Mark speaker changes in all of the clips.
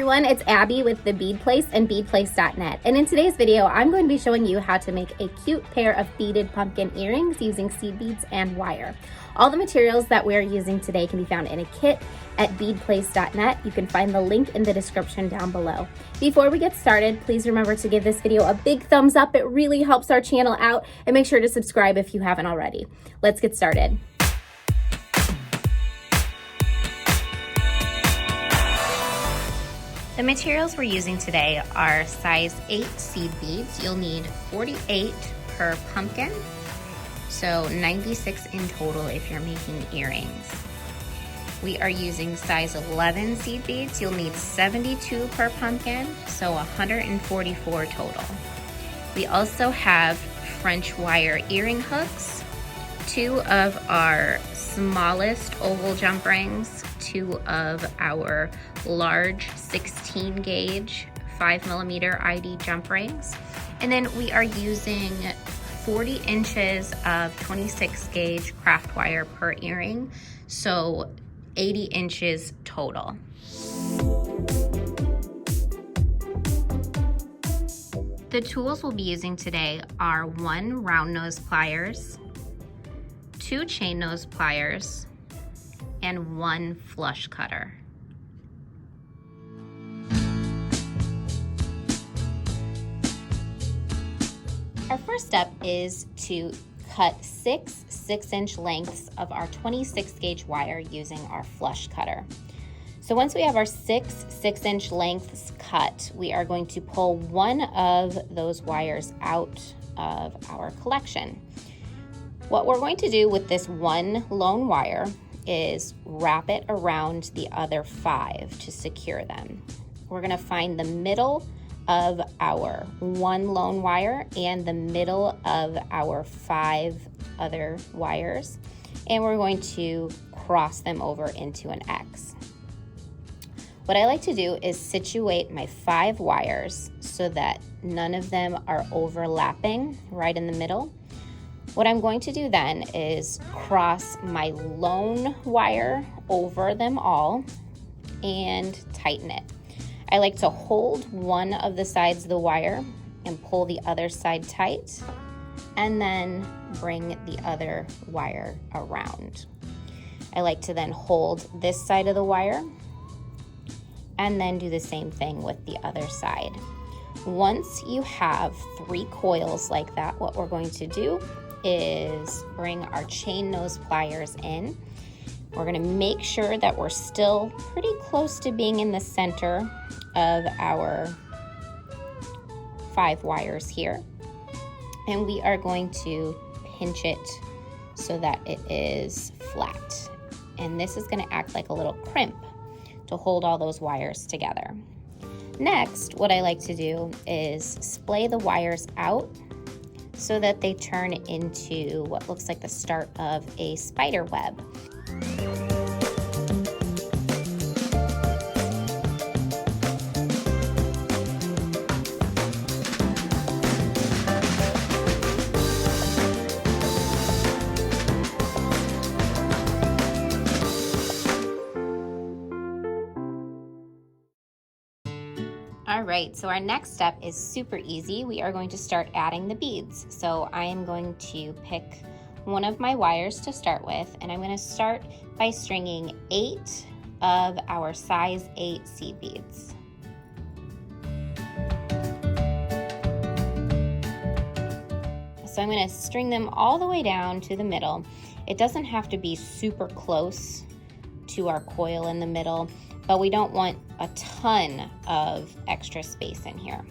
Speaker 1: everyone, it's Abby with the Bead Place and beadplace.net, and in today's video I'm going to be showing you how to make a cute pair of beaded pumpkin earrings using seed beads and wire. All the materials that we're using today can be found in a kit at beadplace.net. You can find the link in the description down below. Before we get started, please remember to give this video a big thumbs up. It really helps our channel out, and make sure to subscribe if you haven't already. Let's get started. The materials we're using today are size 8 seed beads. You'll need 48 per pumpkin, so 96 in total if you're making earrings. We are using size 11 seed beads. You'll need 72 per pumpkin, so 144 total. We also have French wire earring hooks, 2 of our smallest oval jump rings, 2 of our large 16 gauge 5mm ID jump rings, and then we are using 40 inches of 26 gauge craft wire per earring, so 80 inches total. The tools we'll be using today are 1 round nose pliers, 2 chain nose pliers, and 1 flush cutter. Our first step is to cut 6 6-inch lengths of our 26 gauge wire using our flush cutter. So once we have our 6 6-inch lengths cut, we are going to pull one of those wires out of our collection. What we're going to do with this one lone wire is wrap it around the other 5 to secure them. We're going to find the middle of our 1 lone wire and the middle of our 5 other wires, and we're going to cross them over into an X. What I like to do is situate my 5 wires so that none of them are overlapping right in the middle. What I'm going to do then is cross my lone wire over them all and tighten it. I like to hold one of the sides of the wire and pull the other side tight, and then bring the other wire around. I like to then hold this side of the wire and then do the same thing with the other side. Once you have 3 coils like that, what we're going to do is bring our chain nose pliers in. We're going to make sure that we're still pretty close to being in the center of our 5 wires here, and we are going to pinch it so that it is flat, and this is going to act like a little crimp to hold all those wires together. Next, what I like to do is splay the wires out so that they turn into what looks like the start of a spider web. All right, so our next step is super easy. We are going to start adding the beads. So I am going to pick one of my wires to start with, and I'm going to start by stringing 8 of our size 8 seed beads. So I'm going to string them all the way down to the middle. It doesn't have to be super close to our coil in the middle, but we don't want a ton of extra space in here.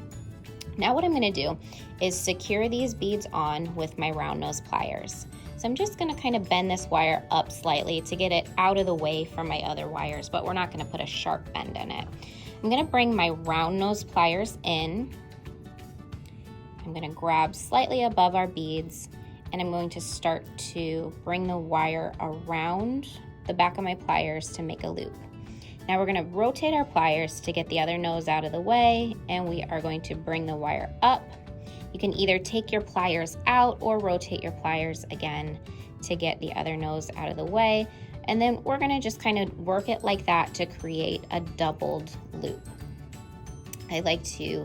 Speaker 1: Now what I'm going to do is secure these beads on with my round nose pliers. So I'm just going to kind of bend this wire up slightly to get it out of the way from my other wires, but we're not going to put a sharp bend in it. I'm going to bring my round nose pliers in. I'm going to grab slightly above our beads, and I'm going to start to bring the wire around the back of my pliers to make a loop. Now we're going to rotate our pliers to get the other nose out of the way, and we are going to bring the wire up. You can either take your pliers out or rotate your pliers again to get the other nose out of the way. And then we're going to just kind of work it like that to create a doubled loop. I like to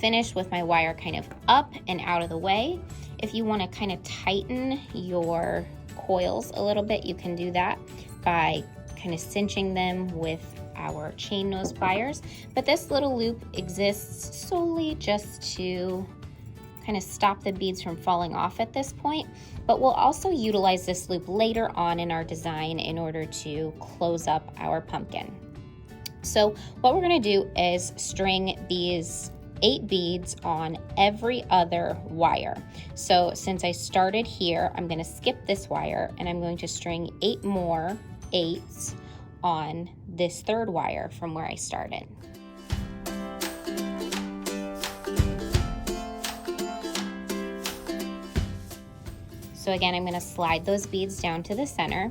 Speaker 1: finish with my wire kind of up and out of the way. If you want to kind of tighten your coils a little bit, you can do that by kind of cinching them with our chain nose pliers. But this little loop exists solely just to kind of stop the beads from falling off at this point. But we'll also utilize this loop later on in our design in order to close up our pumpkin. So what we're going to do is string these 8 beads on every other wire. So since I started here, I'm going to skip this wire and I'm going to string 8 more 8s on this 3rd wire from where I started. So again, I'm going to slide those beads down to the center.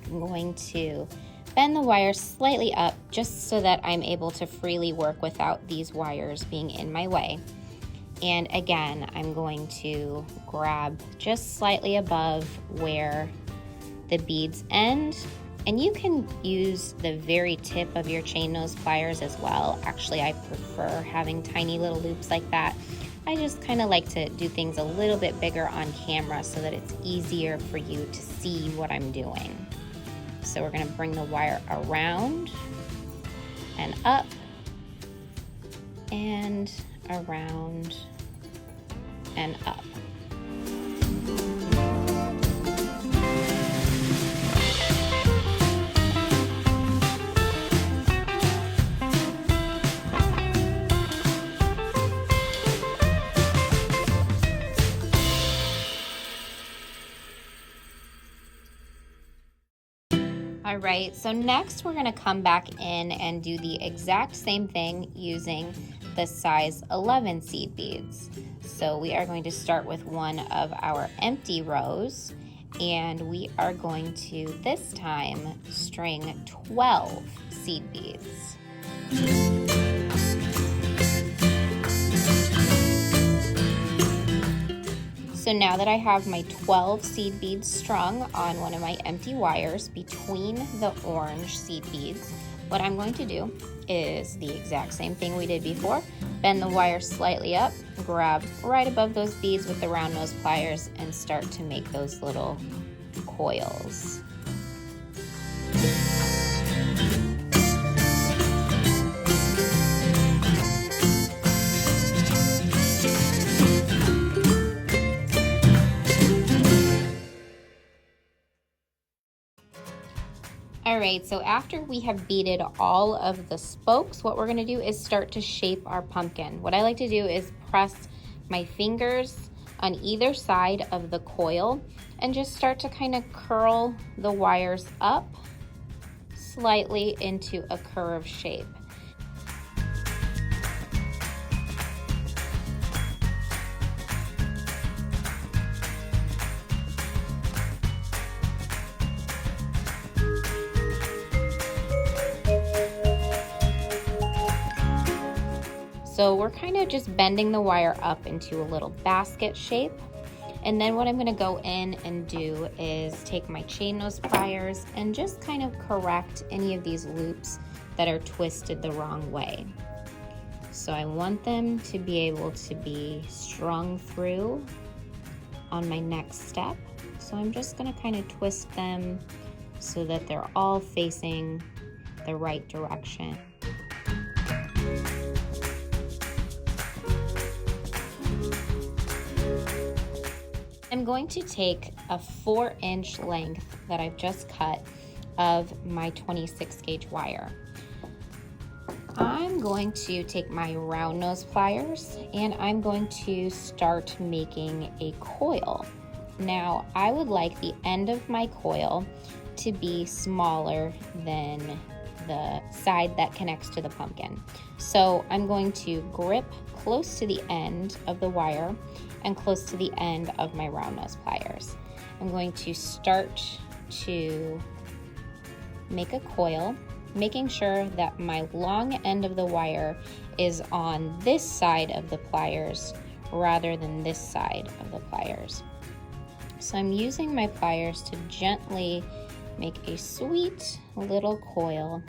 Speaker 1: I'm going to bend the wire slightly up just so that I'm able to freely work without these wires being in my way. And again, I'm going to grab just slightly above where the beads end. And you can use the very tip of your chain nose pliers as well. Actually, I prefer having tiny little loops like that. I just kind of like to do things a little bit bigger on camera so that it's easier for you to see what I'm doing. So we're going to bring the wire around and up and around and up. All right, so next we're gonna come back in and do the exact same thing using the size 11 seed beads. So we are going to start with one of our empty rows, and we are going to this time string 12 seed beads. So now that I have my 12 seed beads strung on one of my empty wires between the orange seed beads, what I'm going to do is the exact same thing we did before. Bend the wire slightly up, grab right above those beads with the round nose pliers, and start to make those little coils. All right, so after we have beaded all of the spokes, what we're gonna do is start to shape our pumpkin. What I like to do is press my fingers on either side of the coil and just start to kind of curl the wires up slightly into a curved shape. So we're kind of just bending the wire up into a little basket shape. And then what I'm gonna go in and do is take my chain nose pliers and just kind of correct any of these loops that are twisted the wrong way. So I want them to be able to be strung through on my next step. So I'm just gonna kind of twist them so that they're all facing the right direction. I'm going to take a 4-inch length that I've just cut of my 26 gauge wire. I'm going to take my round nose pliers and I'm going to start making a coil. Now, I would like the end of my coil to be smaller than the side that connects to the pumpkin. So I'm going to grip close to the end of the wire and close to the end of my round nose pliers. I'm going to start to make a coil, making sure that my long end of the wire is on this side of the pliers rather than this side of the pliers. So I'm using my pliers to gently make a sweet little coil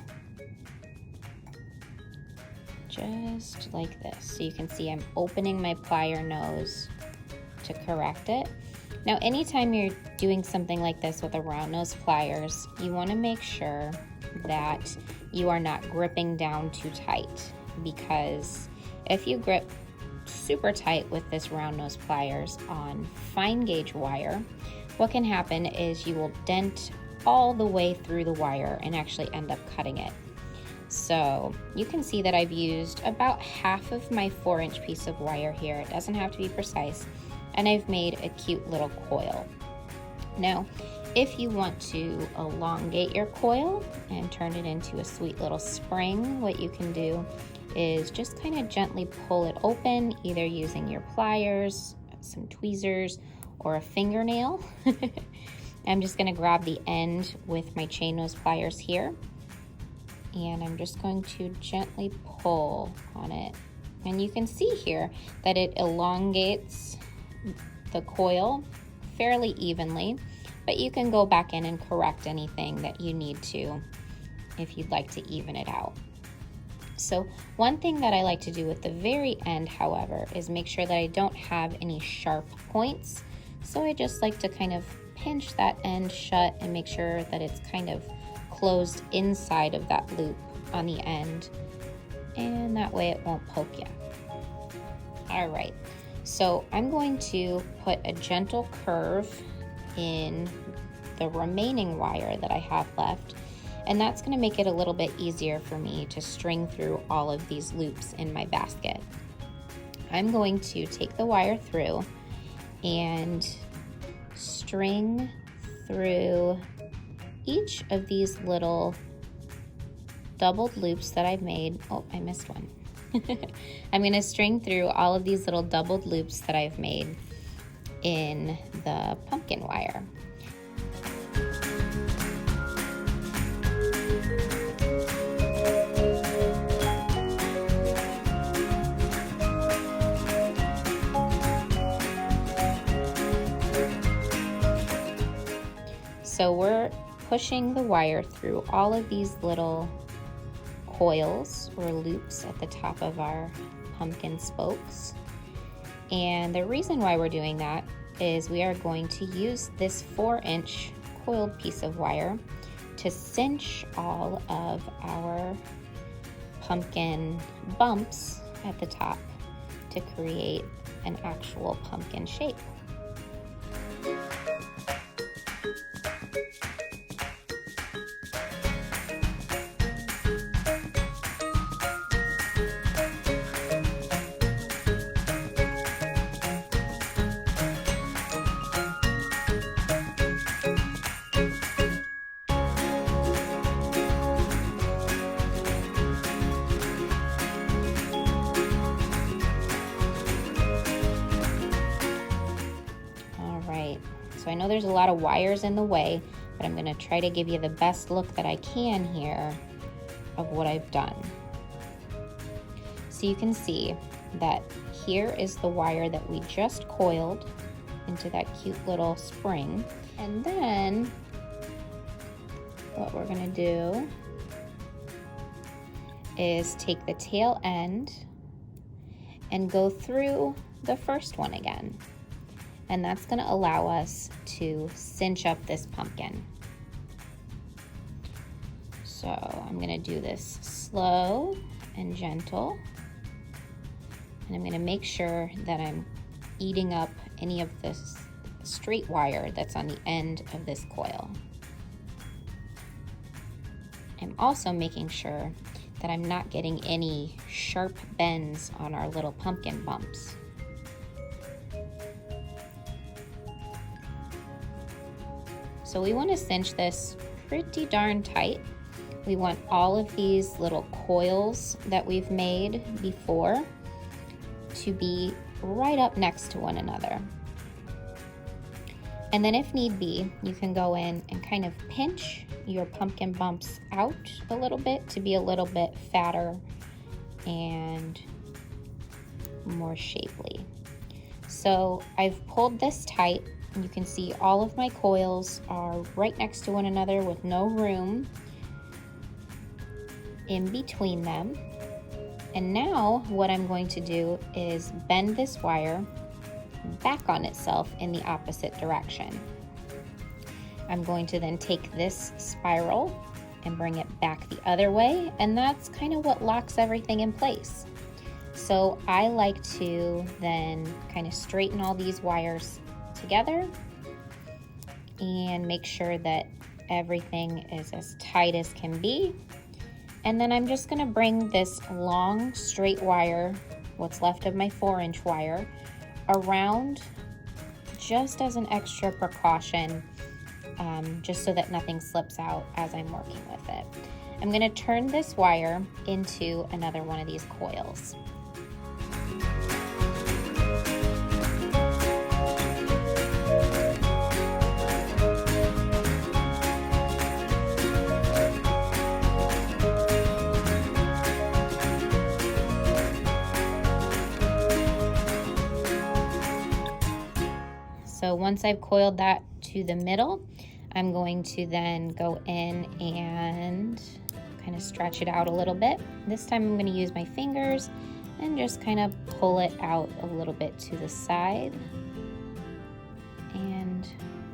Speaker 1: just like this. So you can see I'm opening my plier nose to correct it. Now, anytime you're doing something like this with a round nose pliers, you want to make sure that you are not gripping down too tight, because if you grip super tight with this round nose pliers on fine gauge wire, what can happen is you will dent all the way through the wire and actually end up cutting it. So you can see that I've used about half of my 4-inch piece of wire here. It doesn't have to be precise. And I've made a cute little coil. Now, if you want to elongate your coil and turn it into a sweet little spring, what you can do is just kind of gently pull it open, either using your pliers, some tweezers, or a fingernail. I'm just going to grab the end with my chain nose pliers here, and I'm just going to gently pull on it. And you can see here that it elongates the coil fairly evenly, but you can go back in and correct anything that you need to if you'd like to even it out. So one thing that I like to do at the very end, however, is make sure that I don't have any sharp points. So I just like to kind of pinch that end shut and make sure that it's kind of closed inside of that loop on the end, and that way it won't poke you. All right, so I'm going to put a gentle curve in the remaining wire that I have left, and that's going to make it a little bit easier for me to string through all of these loops in my basket. I'm going to take the wire through and string through each of these little doubled loops that I've made. Oh, I missed one. I'm going to string through all of these little doubled loops that I've made in the pumpkin wire. So we're pushing the wire through all of these little coils or loops at the top of our pumpkin spokes. And the reason why we're doing that is we are going to use this 4-inch coiled piece of wire to cinch all of our pumpkin bumps at the top to create an actual pumpkin shape. So I know there's a lot of wires in the way, but I'm going to try to give you the best look that I can here of what I've done. So you can see that here is the wire that we just coiled into that cute little spring. And then what we're going to do is take the tail end and go through the first one again. And that's going to allow us to cinch up this pumpkin. So I'm going to do this slow and gentle. And I'm going to make sure that I'm eating up any of this straight wire that's on the end of this coil. I'm also making sure that I'm not getting any sharp bends on our little pumpkin bumps. So we want to cinch this pretty darn tight. We want all of these little coils that we've made before to be right up next to one another. And then if need be, you can go in and kind of pinch your pumpkin bumps out a little bit to be a little bit fatter and more shapely. So I've pulled this tight. You can see all of my coils are right next to one another with no room in between them. And now what I'm going to do is bend this wire back on itself in the opposite direction. I'm going to then take this spiral and bring it back the other way, and that's kind of what locks everything in place. So I like to then kind of straighten all these wires together and make sure that everything is as tight as can be. And then I'm just gonna bring this long straight wire, what's left of my 4-inch wire, around just as an extra precaution, just so that nothing slips out as I'm working with it. I'm gonna turn this wire into another one of these coils. So once I've coiled that to the middle, I'm going to then go in and kind of stretch it out a little bit. This time I'm going to use my fingers and just kind of pull it out a little bit to the side and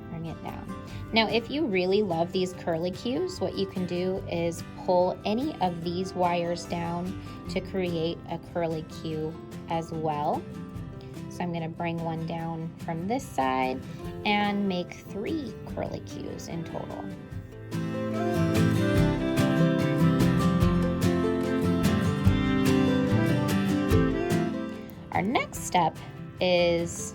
Speaker 1: bring it down. Now, if you really love these curlicues, what you can do is pull any of these wires down to create a curlicue as well. So I'm going to bring one down from this side and make 3 curlicues in total. Our next step is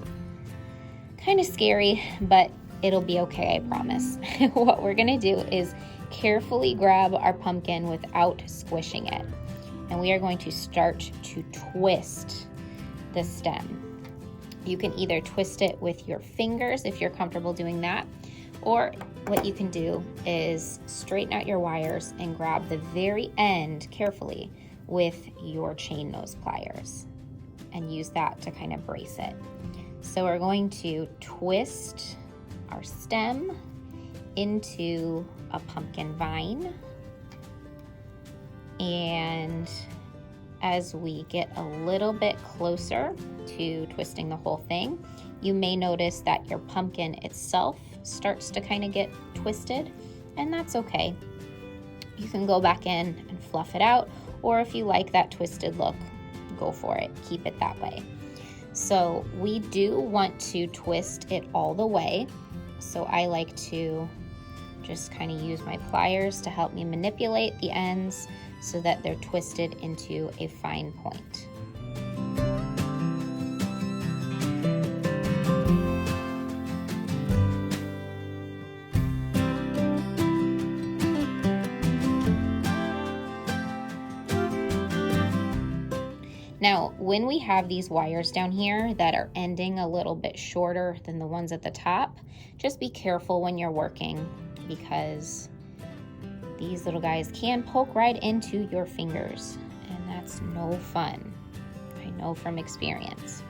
Speaker 1: kind of scary, but it'll be okay, I promise. What we're going to do is carefully grab our pumpkin without squishing it. And we are going to start to twist the stem. You can either twist it with your fingers if you're comfortable doing that, or what you can do is straighten out your wires and grab the very end carefully with your chain nose pliers and use that to kind of brace it. So we're going to twist our stem into a pumpkin vine, and as we get a little bit closer to twisting the whole thing, you may notice that your pumpkin itself starts to kind of get twisted, and that's okay. You can go back in and fluff it out, or if you like that twisted look, go for it. Keep it that way. So we do want to twist it all the way. So I like to just kind of use my pliers to help me manipulate the ends so that they're twisted into a fine point. Now, when we have these wires down here that are ending a little bit shorter than the ones at the top, just be careful when you're working, because these little guys can poke right into your fingers, and that's no fun. I know from experience.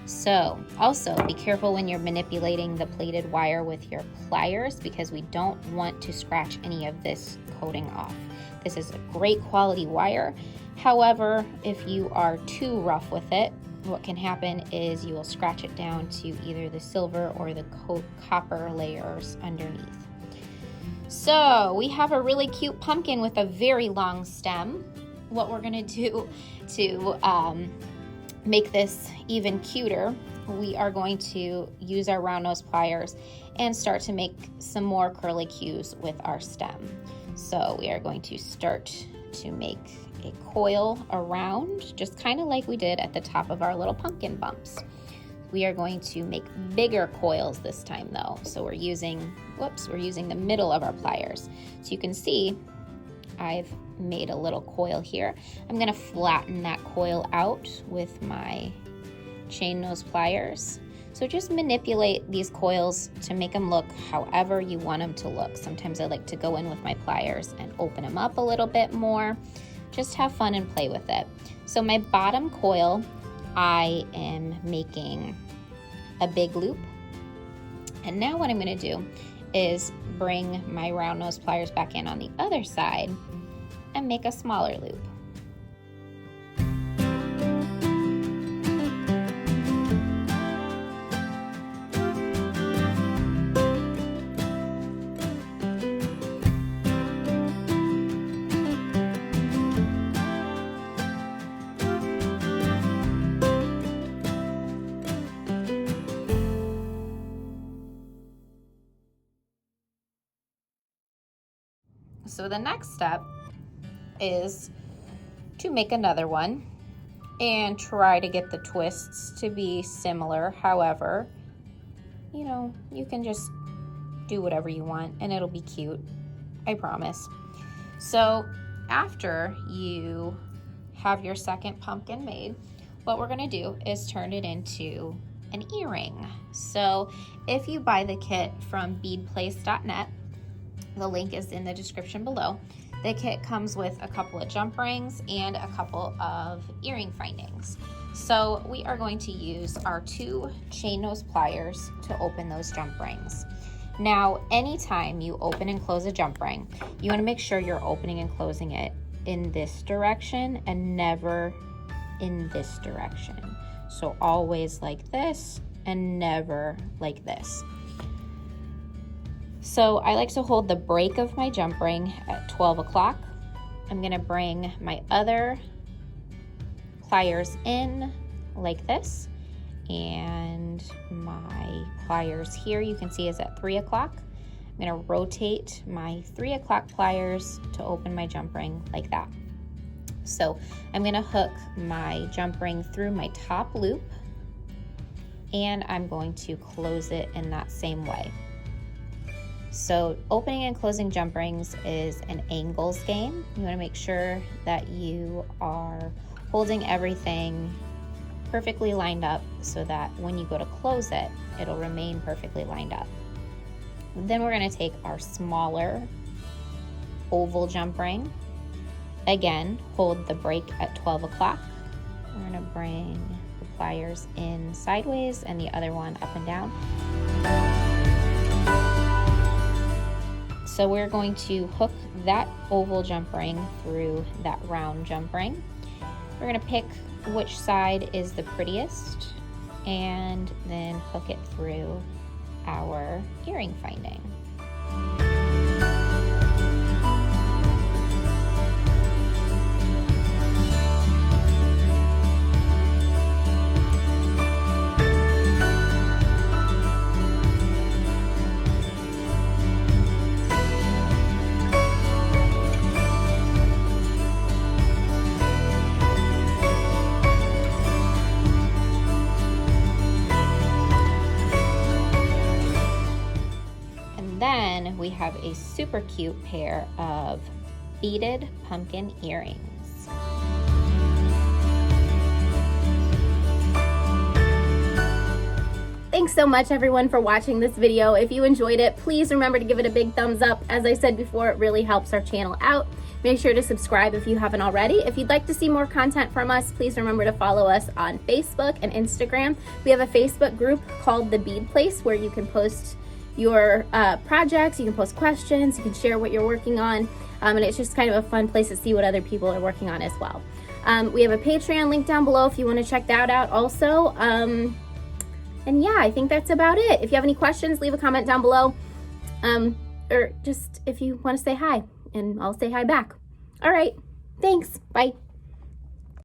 Speaker 1: So also be careful when you're manipulating the plaited wire with your pliers, because we don't want to scratch any of this coating off. This is a great quality wire. However, if you are too rough with it, what can happen is you will scratch it down to either the silver or the copper layers underneath. So we have a really cute pumpkin with a very long stem. What we're gonna do to make this even cuter, we are going to use our round nose pliers and start to make some more curlicues with our stem. So we are going to start to make a coil around, just kind of like we did at the top of our little pumpkin bumps. We are going to make bigger coils this time though. So we're using the middle of our pliers. So you can see I've made a little coil here. I'm gonna flatten that coil out with my chain nose pliers. So just manipulate these coils to make them look however you want them to look. Sometimes I like to go in with my pliers and open them up a little bit more. Just have fun and play with it. So my bottom coil, I am making a big loop. And now what I'm gonna do is bring my round nose pliers back in on the other side and make a smaller loop. So the next step is to make another one and try to get the twists to be similar. However, you know, you can just do whatever you want and it'll be cute, I promise. So after you have your second pumpkin made, what we're gonna do is turn it into an earring. So if you buy the kit from beadplace.net, the link is in the description below. The kit comes with a couple of jump rings and a couple of earring findings. So we are going to use our 2 chain nose pliers to open those jump rings. Now, anytime you open and close a jump ring, you want to make sure you're opening and closing it in this direction and never in this direction. So always like this and never like this. So I like to hold the break of my jump ring at 12 o'clock. I'm gonna bring my other pliers in like this, and my pliers here you can see is at 3 o'clock. I'm gonna rotate my 3 o'clock pliers to open my jump ring like that. So I'm gonna hook my jump ring through my top loop, and I'm going to close it in that same way. So opening and closing jump rings is an angles game. You want to make sure that you are holding everything perfectly lined up so that when you go to close it, it'll remain perfectly lined up. Then we're going to take our smaller oval jump ring. Again, hold the break at 12 o'clock. We're going to bring the pliers in sideways and the other one up and down. So we're going to hook that oval jump ring through that round jump ring. We're going to pick which side is the prettiest and then hook it through our earring finding. Then we have a super cute pair of beaded pumpkin earrings. Thanks so much everyone for watching this video. If you enjoyed it, please remember to give it a big thumbs up. As I said before, it really helps our channel out. Make sure to subscribe if you haven't already. If you'd like to see more content from us, please remember to follow us on Facebook and Instagram. We have a Facebook group called the Bead Place where you can post your projects, you can post questions, you can share what you're working on, and it's just kind of a fun place to see what other people are working on as well. We have a Patreon link down below if you want to check that out also. And yeah, I think that's about it. If you have any questions, leave a comment down below, or just if you want to say hi, and I'll say hi back. All right, thanks, bye.